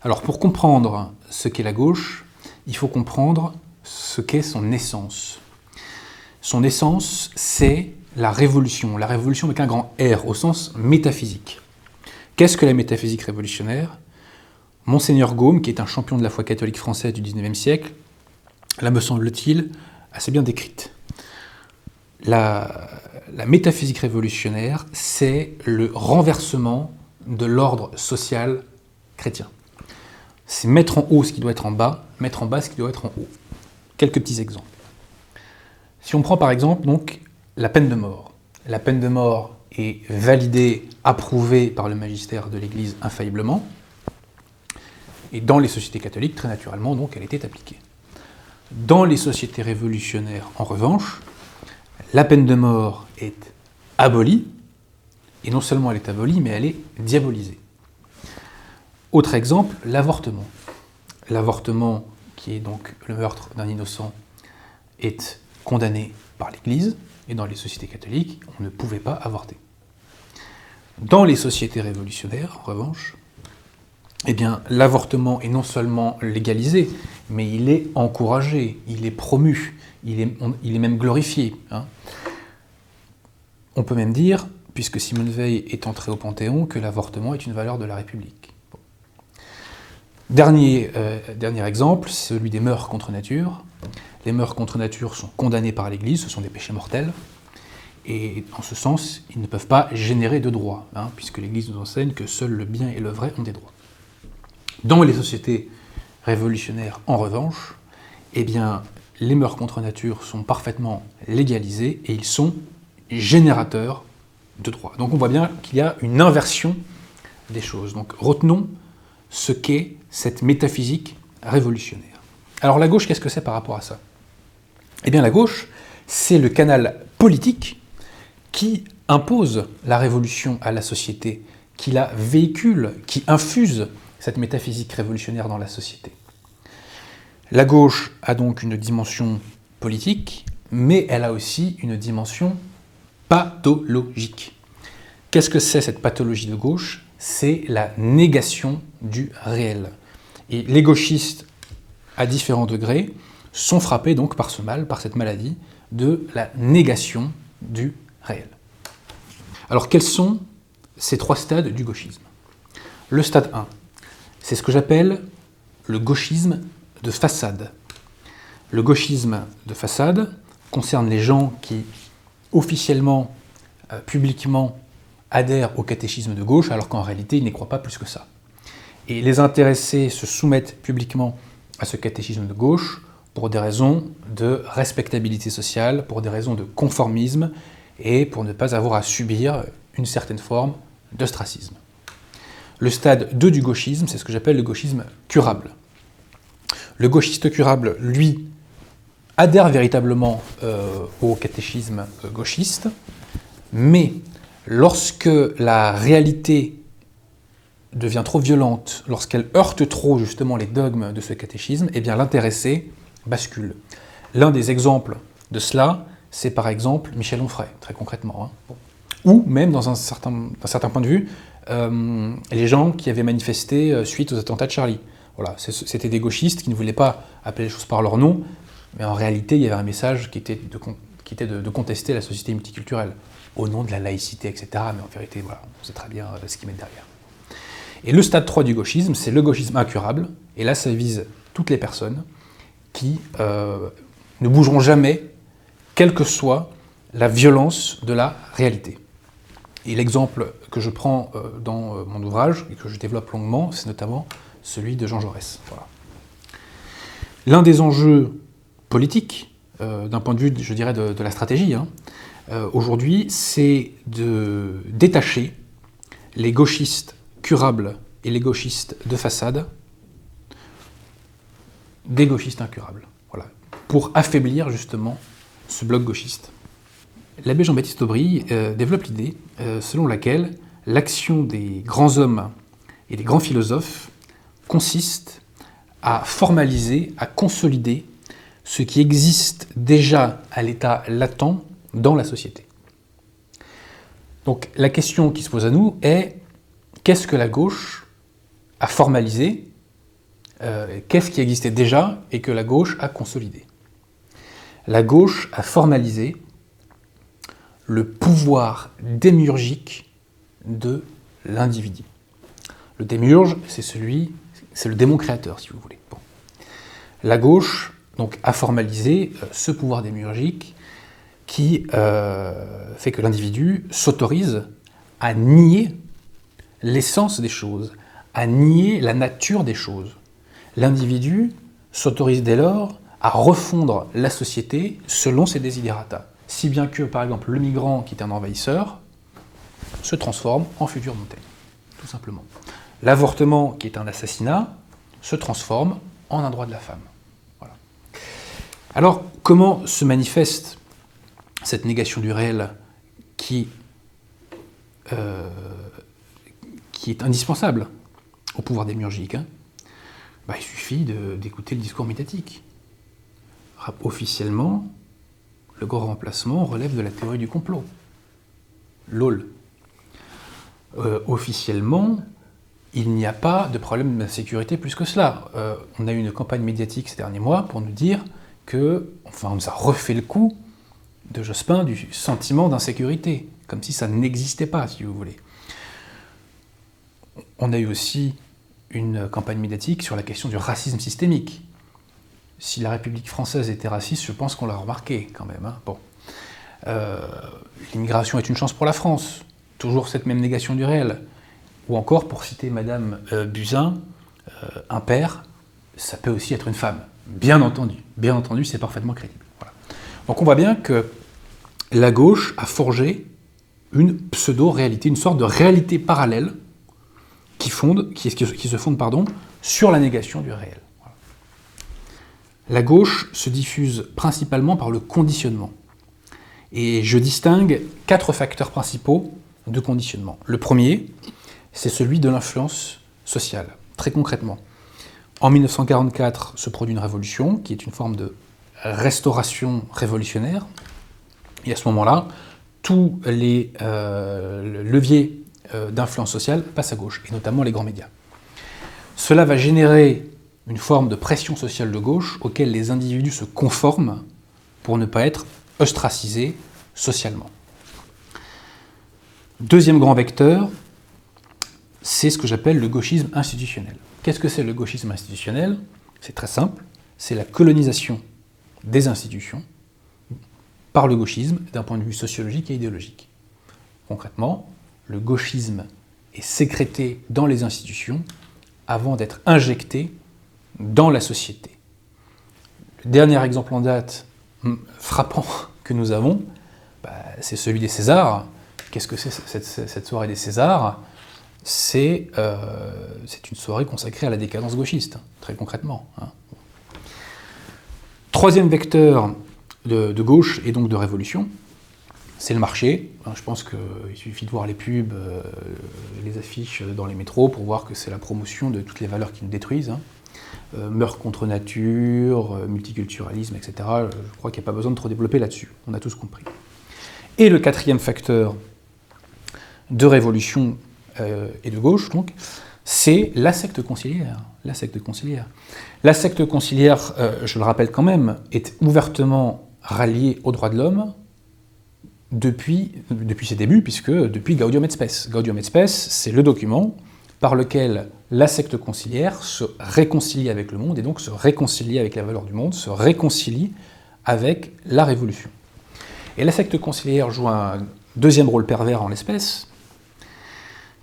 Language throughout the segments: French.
Alors pour comprendre ce qu'est la gauche, il faut comprendre ce qu'est son essence. Son essence, c'est la révolution avec un grand R, au sens métaphysique. Qu'est-ce que la métaphysique révolutionnaire ? Monseigneur Gaume, qui est un champion de la foi catholique française du XIXe siècle, la me semble-t-il assez bien décrite. La métaphysique révolutionnaire, c'est le renversement de l'ordre social chrétien. C'est mettre en haut ce qui doit être en bas, mettre en bas ce qui doit être en haut. Quelques petits exemples. Si on prend par exemple donc, la peine de mort. La peine de mort est validée, approuvée par le magistère de l'Église infailliblement, et dans les sociétés catholiques, très naturellement, donc, elle était appliquée. Dans les sociétés révolutionnaires, en revanche, la peine de mort est abolie, et non seulement elle est abolie, mais elle est diabolisée. Autre exemple, l'avortement. L'avortement, qui est donc le meurtre d'un innocent, est condamné par l'Église, et dans les sociétés catholiques, on ne pouvait pas avorter. Dans les sociétés révolutionnaires, en revanche, eh bien, l'avortement est non seulement légalisé, mais il est encouragé, il est promu, il est même glorifié. On peut même dire, puisque Simone Veil est entrée au Panthéon, que l'avortement est une valeur de la République. Bon. Dernier exemple, celui des mœurs contre nature. Les mœurs contre nature sont condamnées par l'Église, ce sont des péchés mortels, et en ce sens, ils ne peuvent pas générer de droits, puisque l'Église nous enseigne que seul le bien et le vrai ont des droits. Dans les sociétés révolutionnaires, en revanche, eh bien, les mœurs contre nature sont parfaitement légalisées et ils sont générateurs de droits. Donc on voit bien qu'il y a une inversion des choses. Donc retenons ce qu'est cette métaphysique révolutionnaire. Alors la gauche, qu'est-ce que c'est par rapport à ça ? Eh bien la gauche, c'est le canal politique qui impose la révolution à la société, qui la véhicule, qui infuse cette métaphysique révolutionnaire dans la société. La gauche a donc une dimension politique, mais elle a aussi une dimension pathologique. Qu'est-ce que c'est cette pathologie de gauche ? C'est la négation du réel. Et les gauchistes, à différents degrés, sont frappés donc par ce mal, par cette maladie de la négation du réel. Alors quels sont ces trois stades du gauchisme ? Le stade 1, c'est ce que j'appelle le gauchisme de façade. Le gauchisme de façade concerne les gens qui, officiellement, publiquement, adhèrent au catéchisme de gauche, alors qu'en réalité, ils n'y croient pas plus que ça. Et les intéressés se soumettent publiquement à ce catéchisme de gauche pour des raisons de respectabilité sociale, pour des raisons de conformisme, et pour ne pas avoir à subir une certaine forme d'ostracisme. Le stade 2 du gauchisme, c'est ce que j'appelle le gauchisme curable. Le gauchiste curable, lui, adhère véritablement au catéchisme gauchiste, mais lorsque la réalité devient trop violente, lorsqu'elle heurte trop justement les dogmes de ce catéchisme, eh bien l'intéressé bascule. L'un des exemples de cela, c'est par exemple Michel Onfray, très concrètement. Ou même, d'un certain point de vue, les gens qui avaient manifesté suite aux attentats de Charlie. Voilà, c'était des gauchistes qui ne voulaient pas appeler les choses par leur nom, mais en réalité, il y avait un message qui était de contester la société multiculturelle, au nom de la laïcité, etc. Mais en vérité, voilà, on sait très bien ce qu'ils mettent derrière. Et le stade 3 du gauchisme, c'est le gauchisme incurable, et là, ça vise toutes les personnes qui ne bougeront jamais, quelle que soit la violence de la réalité. Et l'exemple que je prends dans mon ouvrage, et que je développe longuement, c'est notamment celui de Jean Jaurès. Voilà. L'un des enjeux politiques, d'un point de vue, je dirais, de la stratégie, aujourd'hui, c'est de détacher les gauchistes curables et les gauchistes de façade des gauchistes incurables. Voilà. Pour affaiblir, justement, ce bloc gauchiste. L'abbé Jean-Baptiste Aubry développe l'idée selon laquelle l'action des grands hommes et des grands philosophes consiste à formaliser, à consolider ce qui existe déjà à l'état latent dans la société. Donc la question qui se pose à nous est qu'est-ce que la gauche a formalisé qu'est-ce qui existait déjà et que la gauche a consolidé. La gauche a formalisé le pouvoir démiurgique de l'individu. Le démiurge, c'est le démon créateur, si vous voulez. Bon. La gauche donc, a formalisé ce pouvoir démiurgique qui fait que l'individu s'autorise à nier l'essence des choses, à nier la nature des choses. L'individu s'autorise dès lors à refondre la société selon ses desiderata. Si bien que, par exemple, le migrant qui est un envahisseur se transforme en futur Montaigne, tout simplement. L'avortement, qui est un assassinat, se transforme en un droit de la femme. Voilà. Alors, comment se manifeste cette négation du réel qui est indispensable au pouvoir démiurgique, hein? Il suffit d'écouter le discours médiatique. Officiellement, le grand remplacement relève de la théorie du complot. LOL. Officiellement, il n'y a pas de problème d'insécurité plus que cela. On a eu une campagne médiatique ces derniers mois pour nous dire que, on nous a refait le coup de Jospin du sentiment d'insécurité, comme si ça n'existait pas, si vous voulez. On a eu aussi une campagne médiatique sur la question du racisme systémique. Si la République française était raciste, je pense qu'on l'a remarqué quand même. Hein. Bon. L'immigration est une chance pour la France. Toujours cette même négation du réel. Ou encore, pour citer Madame Buzyn, un père, ça peut aussi être une femme. Bien entendu, c'est parfaitement crédible. Voilà. Donc on voit bien que la gauche a forgé une pseudo-réalité, une sorte de réalité parallèle qui se fonde sur la négation du réel. Voilà. La gauche se diffuse principalement par le conditionnement. Et je distingue 4 facteurs principaux de conditionnement. Le premier, c'est celui de l'influence sociale. Très concrètement, en 1944 se produit une révolution qui est une forme de restauration révolutionnaire. Et à ce moment-là, tous les leviers d'influence sociale passent à gauche, et notamment les grands médias. Cela va générer une forme de pression sociale de gauche auquel les individus se conforment pour ne pas être ostracisés socialement. Deuxième grand vecteur, c'est ce que j'appelle le gauchisme institutionnel. Qu'est-ce que c'est le gauchisme institutionnel? C'est très simple, c'est la colonisation des institutions par le gauchisme d'un point de vue sociologique et idéologique. Concrètement, le gauchisme est sécrété dans les institutions avant d'être injecté dans la société. Le dernier exemple en date frappant que nous avons, c'est celui des Césars. Qu'est-ce que c'est cette soirée des Césars? C'est une soirée consacrée à la décadence gauchiste, très concrètement. Hein. Troisième vecteur de gauche et donc de révolution, c'est le marché. Je pense qu'il suffit de voir les pubs, les affiches dans les métros pour voir que c'est la promotion de toutes les valeurs qui nous détruisent. Hein. Meurtre contre nature, multiculturalisme, etc. Je crois qu'il n'y a pas besoin de trop développer là-dessus. On a tous compris. Et le quatrième facteur de révolution et de gauche, donc, c'est la secte conciliaire. La secte conciliaire. La secte conciliaire, je le rappelle quand même, est ouvertement ralliée aux droits de l'homme depuis ses débuts, puisque depuis Gaudium et Spes. Gaudium et Spes, c'est le document par lequel la secte conciliaire se réconcilie avec le monde, et donc se réconcilie avec les valeurs du monde, se réconcilie avec la Révolution. Et la secte conciliaire joue un deuxième rôle pervers en l'espèce,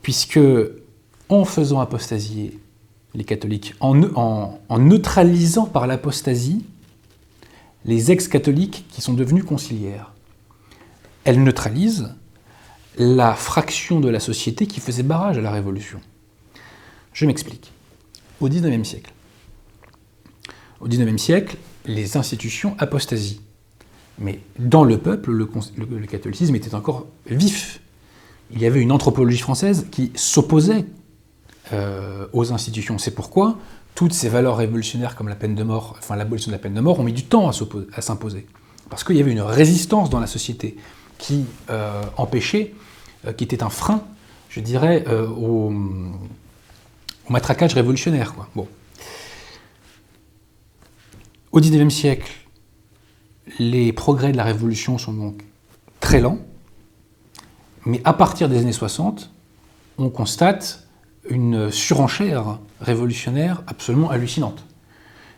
puisque, en faisant apostasier les catholiques, en neutralisant par l'apostasie les ex-catholiques qui sont devenus conciliaires, elle neutralise la fraction de la société qui faisait barrage à la Révolution. Je m'explique. Au XIXe siècle, les institutions apostasient. Mais dans le peuple, le catholicisme était encore vif. Il y avait une anthropologie française qui s'opposait aux institutions. C'est pourquoi toutes ces valeurs révolutionnaires comme la peine de mort, l'abolition de la peine de mort, ont mis du temps à s'imposer. Parce qu'il y avait une résistance dans la société qui empêchait, qui était un frein, je dirais, au matraquage révolutionnaire, quoi. Bon. Au XIXe siècle, les progrès de la Révolution sont donc très lents, mais à partir des années 60, on constate une surenchère révolutionnaire absolument hallucinante.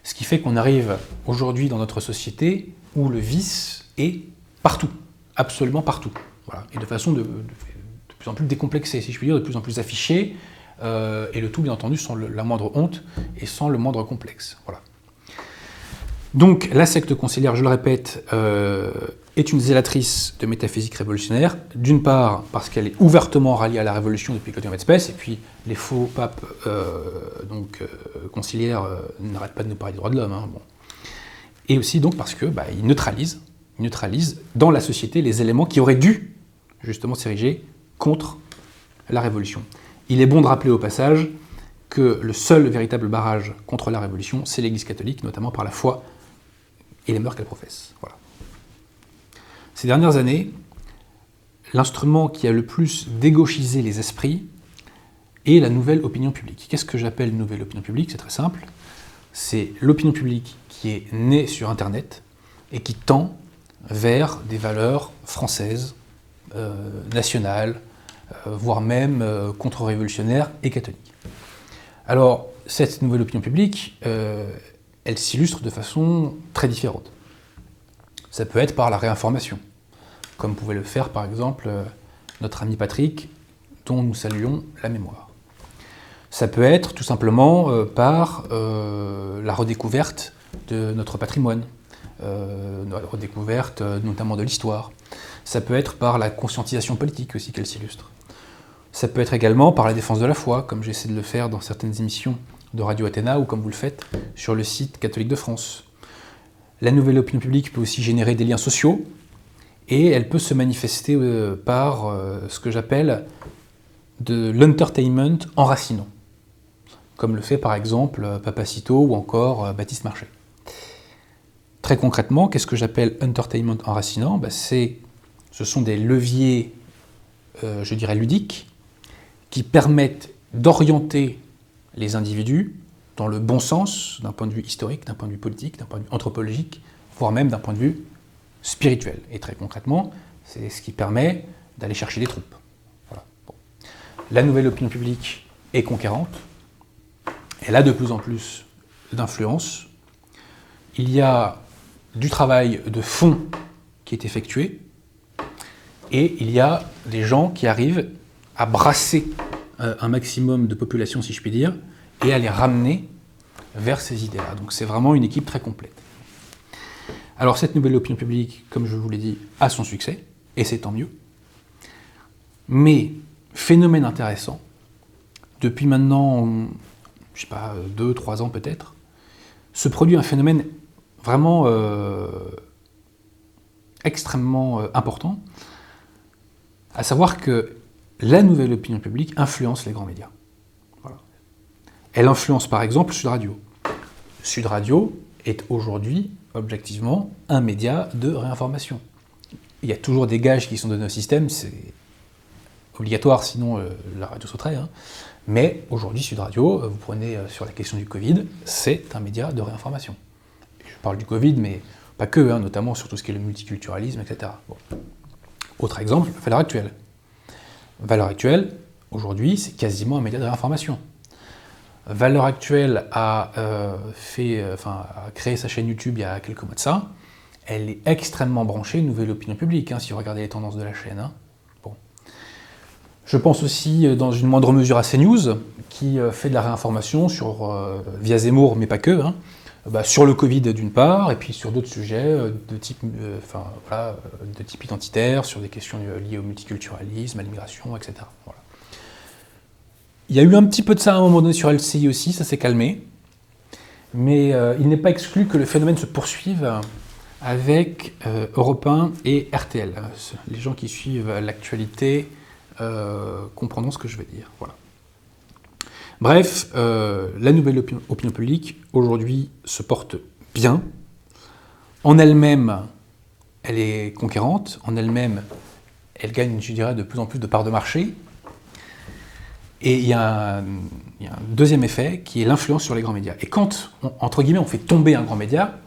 Ce qui fait qu'on arrive aujourd'hui dans notre société où le vice est partout, absolument partout. Voilà. Et de façon de plus en plus décomplexée, si je puis dire, de plus en plus affichée, et le tout, bien entendu, sans la moindre honte et sans le moindre complexe. Voilà. Donc, la secte conciliaire, je le répète, est une zélatrice de métaphysique révolutionnaire, d'une part parce qu'elle est ouvertement ralliée à la Révolution depuis Claudion Vespès, et puis les faux papes conciliaires n'arrêtent pas de nous parler des droits de l'homme. Hein, bon. Et aussi donc parce qu'ils neutralisent dans la société les éléments qui auraient dû justement s'ériger contre la Révolution. Il est bon de rappeler au passage que le seul véritable barrage contre la Révolution, c'est l'Église catholique, notamment par la foi et les mœurs qu'elle professe. Voilà. Ces dernières années, l'instrument qui a le plus dégauchisé les esprits est la nouvelle opinion publique. Qu'est-ce que j'appelle nouvelle opinion publique? C'est très simple. C'est l'opinion publique qui est née sur Internet et qui tend vers des valeurs françaises, nationales, voire même contre-révolutionnaires et catholiques. Alors, cette nouvelle opinion publique, elle s'illustre de façon très différente. Ça peut être par la réinformation, comme pouvait le faire par exemple notre ami Patrick, dont nous saluons la mémoire. Ça peut être tout simplement par la redécouverte de notre patrimoine, la redécouverte notamment de l'histoire. Ça peut être par la conscientisation politique aussi qu'elle s'illustre. Ça peut être également par la défense de la foi, comme j'essaie de le faire dans certaines émissions de Radio Athéna ou comme vous le faites sur le site catholique de France. La nouvelle opinion publique peut aussi générer des liens sociaux et elle peut se manifester par ce que j'appelle de l'entertainment enracinant, comme le fait par exemple Papacito ou encore Baptiste Marchais. Très concrètement, qu'est-ce que j'appelle entertainment enracinant? Ce sont des leviers, je dirais, ludiques, qui permettent d'orienter les individus dans le bon sens, d'un point de vue historique, d'un point de vue politique, d'un point de vue anthropologique, voire même d'un point de vue spirituel. Et très concrètement, c'est ce qui permet d'aller chercher des troupes. Voilà. Bon. La nouvelle opinion publique est conquérante, elle a de plus en plus d'influence, il y a du travail de fond qui est effectué, et il y a des gens qui arrivent à brasser un maximum de population, si je puis dire, et à les ramener vers ces idées-là. Donc c'est vraiment une équipe très complète. Alors cette nouvelle opinion publique, comme je vous l'ai dit, a son succès, et c'est tant mieux. Mais, phénomène intéressant, depuis maintenant, je sais pas, 2-3 ans peut-être, se produit un phénomène vraiment extrêmement important, à savoir que la nouvelle opinion publique influence les grands médias. Voilà. Elle influence par exemple Sud Radio. Sud Radio est aujourd'hui, objectivement, un média de réinformation. Il y a toujours des gages qui sont donnés au système, c'est obligatoire, sinon la radio sauterait. Hein. Mais aujourd'hui, Sud Radio, vous prenez sur la question du Covid, c'est un média de réinformation. Je parle du Covid, mais pas que, hein, notamment sur tout ce qui est le multiculturalisme, etc. Bon. Autre exemple, Valeurs Actuelles. Valeurs Actuelles, aujourd'hui, c'est quasiment un média de réinformation. Valeurs Actuelles a créé sa chaîne YouTube il y a quelques mois de ça. Elle est extrêmement branchée Nouvelle Opinion Publique, hein, si vous regardez les tendances de la chaîne. Hein. Bon. Je pense aussi, dans une moindre mesure, à CNews, qui fait de la réinformation via Zemmour, mais pas que, hein, sur le Covid d'une part, et puis sur d'autres sujets de type identitaire, sur des questions liées au multiculturalisme, à l'immigration, etc. Voilà. Il y a eu un petit peu de ça à un moment donné sur LCI aussi, ça s'est calmé, mais il n'est pas exclu que le phénomène se poursuive avec Europe 1 et RTL. Les gens qui suivent l'actualité comprendront ce que je vais dire. Voilà. Bref, la nouvelle opinion publique, aujourd'hui, se porte bien. En elle-même, elle est conquérante. En elle-même, elle gagne, je dirais, de plus en plus de parts de marché. Et il y a un deuxième effet, qui est l'influence sur les grands médias. Et quand, entre guillemets, on fait tomber un grand média,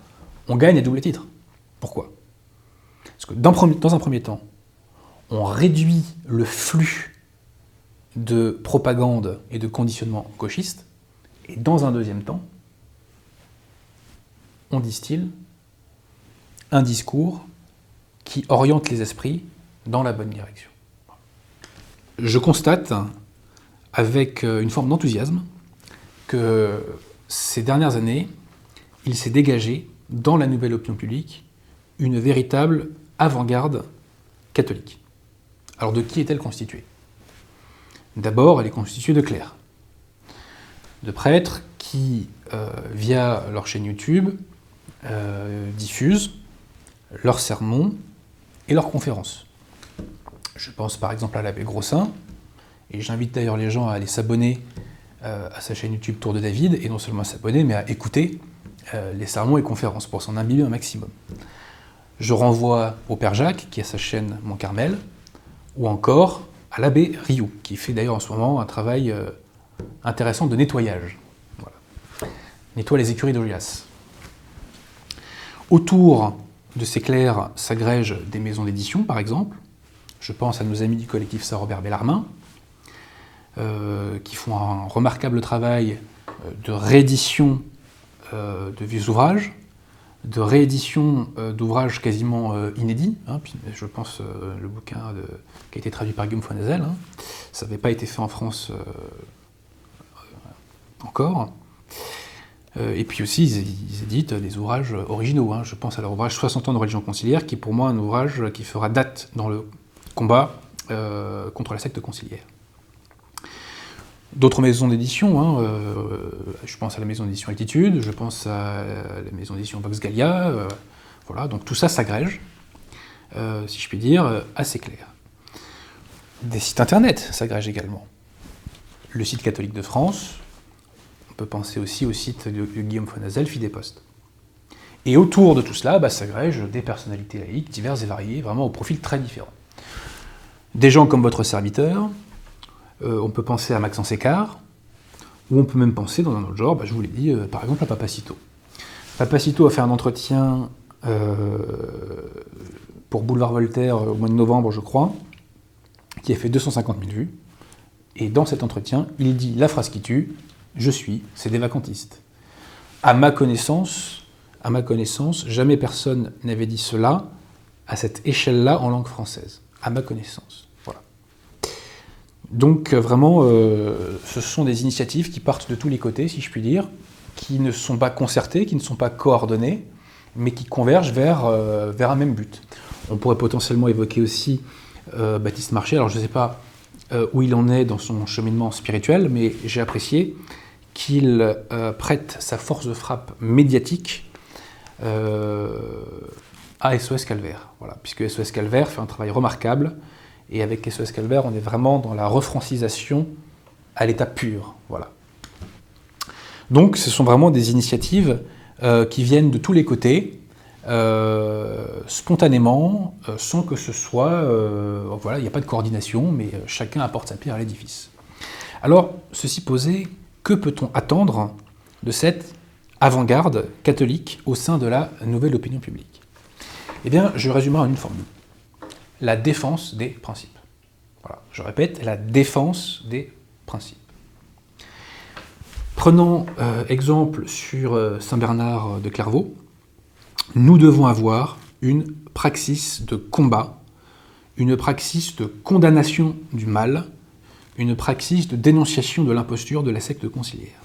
on gagne à double titre. Pourquoi? Parce que dans un premier temps, on réduit le flux de propagande et de conditionnement gauchiste, et dans un deuxième temps, on distille un discours qui oriente les esprits dans la bonne direction. Je constate, avec une forme d'enthousiasme, que ces dernières années, il s'est dégagé, dans la nouvelle opinion publique, une véritable avant-garde catholique. Alors de qui est-elle constituée? D'abord, elle est constituée de clercs, de prêtres qui, via leur chaîne YouTube, diffusent leurs sermons et leurs conférences. Je pense par exemple à l'abbé Grossin, et j'invite d'ailleurs les gens à aller s'abonner à sa chaîne YouTube Tour de David, et non seulement à s'abonner, mais à écouter les sermons et conférences pour s'en imbiber un maximum. Je renvoie au Père Jacques, qui a sa chaîne Mont Carmel, ou encore à l'abbé Rioux, qui fait d'ailleurs en ce moment un travail intéressant de nettoyage. Voilà. Nettoie les écuries d'Augias. Autour de ces clercs s'agrègent des maisons d'édition, par exemple. Je pense à nos amis du collectif Saint-Robert Bellarmin, qui font un remarquable travail de réédition de vieux ouvrages, de réédition d'ouvrages quasiment inédits. Je pense le bouquin qui a été traduit par Guillaume Fonazel, ça n'avait pas été fait en France encore. Et puis aussi, ils éditent des ouvrages originaux. Je pense à leur ouvrage 60 ans de religion conciliaire, qui est pour moi un ouvrage qui fera date dans le combat contre la secte conciliaire. D'autres maisons d'édition, je pense à la maison d'édition Altitude, je pense à la maison d'édition Vox Gallia, voilà, donc tout ça s'agrège, si je puis dire, assez clair. Des sites internet s'agrègent également. Le site catholique de France, on peut penser aussi au site de Guillaume Fonazel, Fidéposte. Et autour de tout cela, s'agrègent des personnalités laïques diverses et variées, vraiment au profil très différent. Des gens comme votre serviteur, on peut penser à Maxence Écart, ou on peut même penser, dans un autre genre, je vous l'ai dit, par exemple à Papacito. Papacito a fait un entretien pour Boulevard Voltaire au mois de novembre, je crois, qui a fait 250 000 vues. Et dans cet entretien, il dit la phrase qui tue, c'est des vacantistes. À ma connaissance, jamais personne n'avait dit cela à cette échelle-là en langue française. À ma connaissance. Voilà. Donc vraiment, ce sont des initiatives qui partent de tous les côtés, si je puis dire, qui ne sont pas concertées, qui ne sont pas coordonnées, mais qui convergent vers un même but. On pourrait potentiellement évoquer aussi Baptiste Marché. Alors je ne sais pas où il en est dans son cheminement spirituel, mais j'ai apprécié qu'il prête sa force de frappe médiatique à SOS Calvaire. Voilà, puisque SOS Calvaire fait un travail remarquable, et avec SOS Calvaire, on est vraiment dans la refrancisation à l'état pur. Voilà. Donc ce sont vraiment des initiatives qui viennent de tous les côtés, spontanément, sans que ce soit... voilà, il n'y a pas de coordination, mais chacun apporte sa pierre à l'édifice. Alors, ceci posé, que peut-on attendre de cette avant-garde catholique au sein de la nouvelle opinion publique? Eh bien, je résumerai en une formule. La défense des principes. Voilà, je répète, la défense des principes. Prenons exemple sur Saint Bernard de Clairvaux. Nous devons avoir une praxis de combat, une praxis de condamnation du mal, une praxis de dénonciation de l'imposture de la secte conciliaire.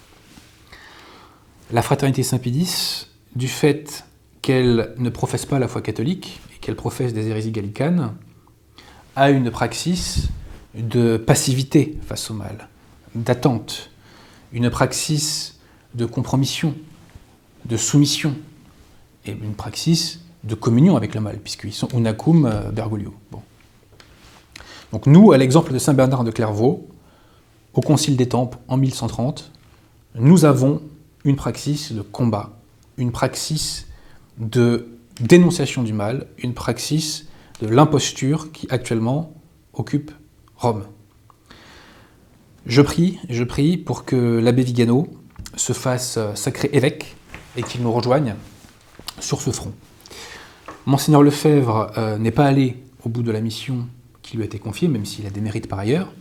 La fraternité Saint-Pédis, du fait qu'elle ne professe pas la foi catholique et qu'elle professe des hérésies gallicanes, a une praxis de passivité face au mal, d'attente, une praxis de compromission, de soumission, et une praxis de communion avec le mal, puisqu'ils sont unacum bergoglio. Bon. Donc nous, à l'exemple de Saint Bernard de Clairvaux, au Concile des Tempes en 1130, nous avons une praxis de combat, une praxis de dénonciation du mal, une praxis de l'imposture qui actuellement occupe Rome. Je prie pour que l'abbé Vigano se fasse sacré évêque et qu'il nous rejoigne sur ce front. Monseigneur Lefebvre n'est pas allé au bout de la mission qui lui a été confiée, même s'il a des mérites par ailleurs.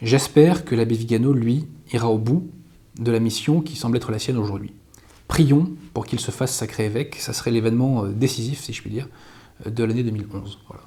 J'espère que l'abbé Vigano, lui, ira au bout de la mission qui semble être la sienne aujourd'hui. Prions pour qu'il se fasse sacré évêque, ça serait l'événement décisif, si je puis dire, de l'année 2011. Voilà.